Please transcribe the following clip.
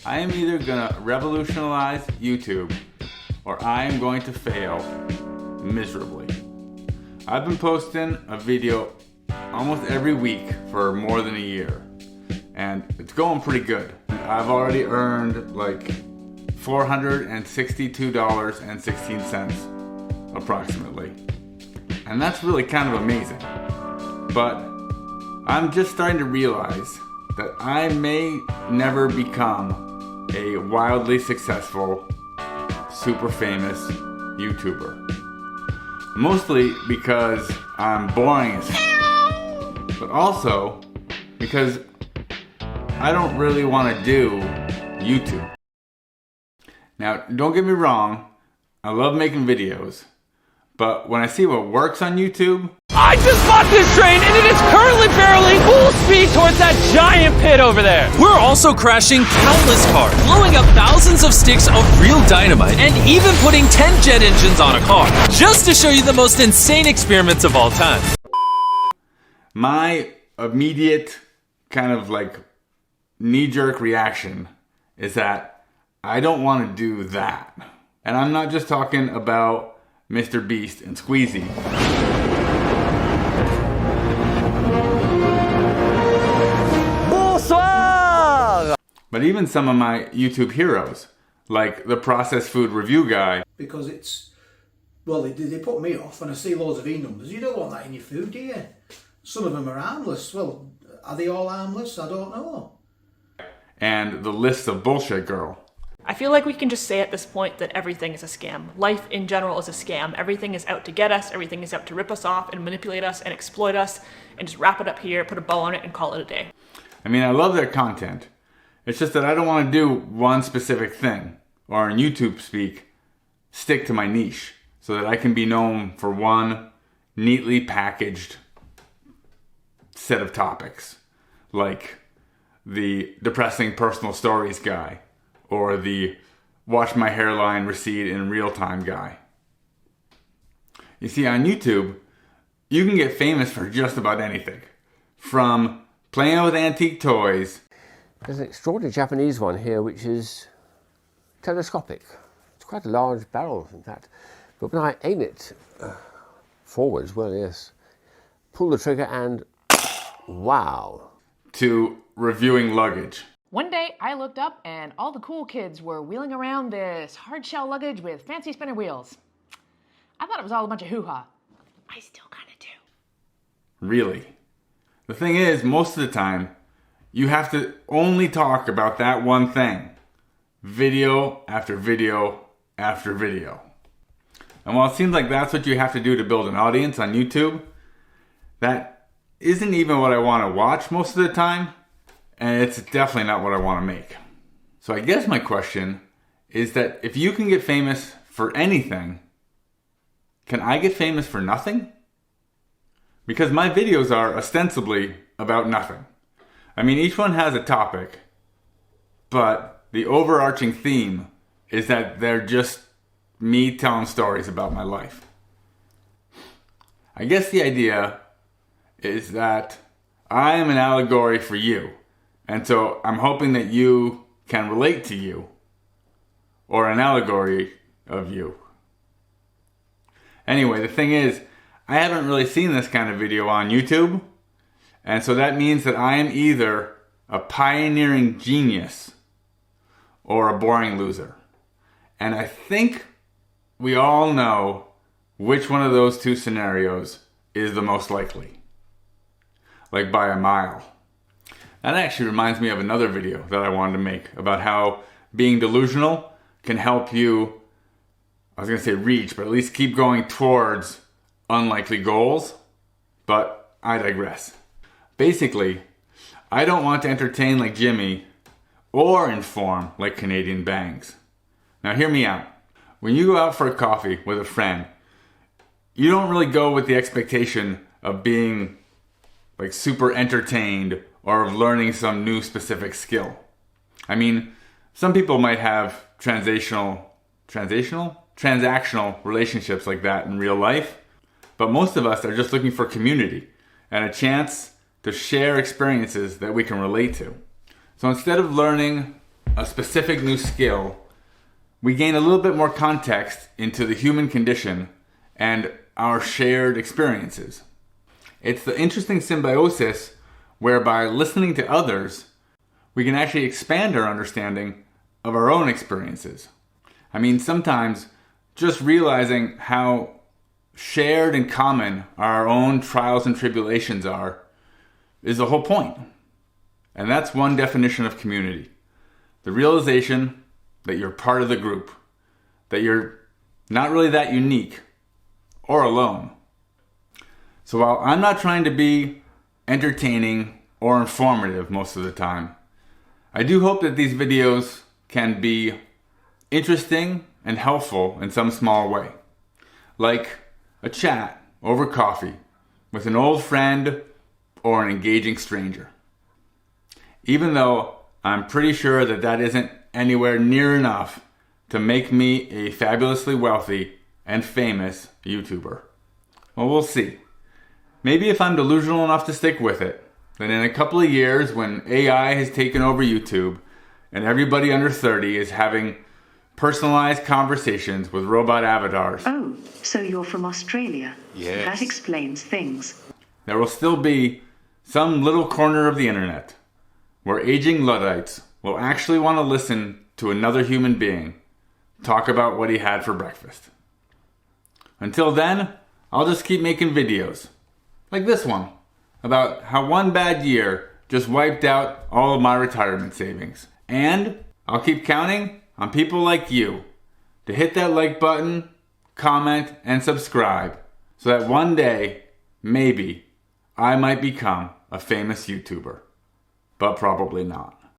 I am either gonna revolutionize YouTube or I am going to fail miserably. I've been posting a video almost every week for more than a year, and it's going pretty good. I've already earned like $462.16 approximately, and that's really kind of amazing. But I'm just starting to realize that I may never become a wildly successful, super famous YouTuber. Mostly because I'm boring as f***, but also because I don't really want to do YouTube. Now, don't get me wrong, I love making videos, but when I see what works on YouTube... I just bought this train and it is currently barreling full speed towards that giant pit over there. We're also crashing countless cars, blowing up thousands of sticks of real dynamite, and even putting 10 jet engines on a car, just to show you the most insane experiments of all time. My immediate kind of like knee-jerk reaction is that I don't want to do that. And I'm not just talking about Mr. Beast and Squeezy. But even some of my YouTube heroes, like the processed food review guy. Because it's, well, they put me off when I see loads of E numbers. You don't want that in your food, do you? Some of them are harmless. Well, are they all harmless? I don't know. And the list of bullshit girl. I feel like we can just say at this point that everything is a scam. Life in general is a scam. Everything is out to get us, everything is out to rip us off and manipulate us and exploit us, and just wrap it up here, put a bow on it, and call it a day. I mean, I love their content. It's just that I don't want to do one specific thing, or in YouTube speak, stick to my niche, so that I can be known for one neatly packaged set of topics, like the depressing personal stories guy, or the watch my hairline recede in real time guy. You see, on YouTube, you can get famous for just about anything. From playing with antique toys. There's an extraordinary Japanese one here which is telescopic. It's quite a large barrel, in fact. But when I aim it forwards, well, yes, pull the trigger and wow. To reviewing luggage. One day I looked up and all the cool kids were wheeling around this hard shell luggage with fancy spinner wheels. I thought it was all a bunch of hoo-ha. I still kind of do. Really? The thing is, most of the time, you have to only talk about that one thing. Video after video after video. And while it seems like that's what you have to do to build an audience on YouTube, that isn't even what I want to watch most of the time, and it's definitely not what I want to make. So I guess my question is that if you can get famous for anything, can I get famous for nothing? Because my videos are ostensibly about nothing. I mean, each one has a topic, but the overarching theme is that they're just me telling stories about my life. I guess the idea is that I am an allegory for you, and so I'm hoping that you can relate to you, or an allegory of you. Anyway, the thing is, I haven't really seen this kind of video on YouTube, and so that means that I am either a pioneering genius or a boring loser. And I think we all know which one of those two scenarios is the most likely. Like by a mile. That actually reminds me of another video that I wanted to make about how being delusional can help you, I was going to say reach, but at least keep going towards unlikely goals. But I digress. Basically, I don't want to entertain like Jimmy or inform like Canadian Bangs. Now hear me out. When you go out for a coffee with a friend, you don't really go with the expectation of being like super entertained or of learning some new specific skill. I mean, some people might have transactional relationships like that in real life, but most of us are just looking for community and a chance to share experiences that we can relate to. So instead of learning a specific new skill, we gain a little bit more context into the human condition and our shared experiences. It's the interesting symbiosis whereby listening to others, we can actually expand our understanding of our own experiences. I mean, sometimes just realizing how shared and common our own trials and tribulations are is the whole point. And that's one definition of community. The realization that you're part of the group, that you're not really that unique or alone. So while I'm not trying to be entertaining or informative most of the time, I do hope that these videos can be interesting and helpful in some small way. Like a chat over coffee with an old friend or an engaging stranger. Even though I'm pretty sure that that isn't anywhere near enough to make me a fabulously wealthy and famous YouTuber. Well, we'll see. Maybe if I'm delusional enough to stick with it, then in a couple of years when AI has taken over YouTube and everybody under 30 is having personalized conversations with robot avatars. Oh, so you're from Australia? Yes. That explains things. There will still be some little corner of the internet where aging Luddites will actually want to listen to another human being talk about what he had for breakfast. Until then, I'll just keep making videos, like this one, about how one bad year just wiped out all of my retirement savings. And I'll keep counting on people like you to hit that like button, comment, and subscribe so that one day, maybe, I might become a famous YouTuber. But probably not.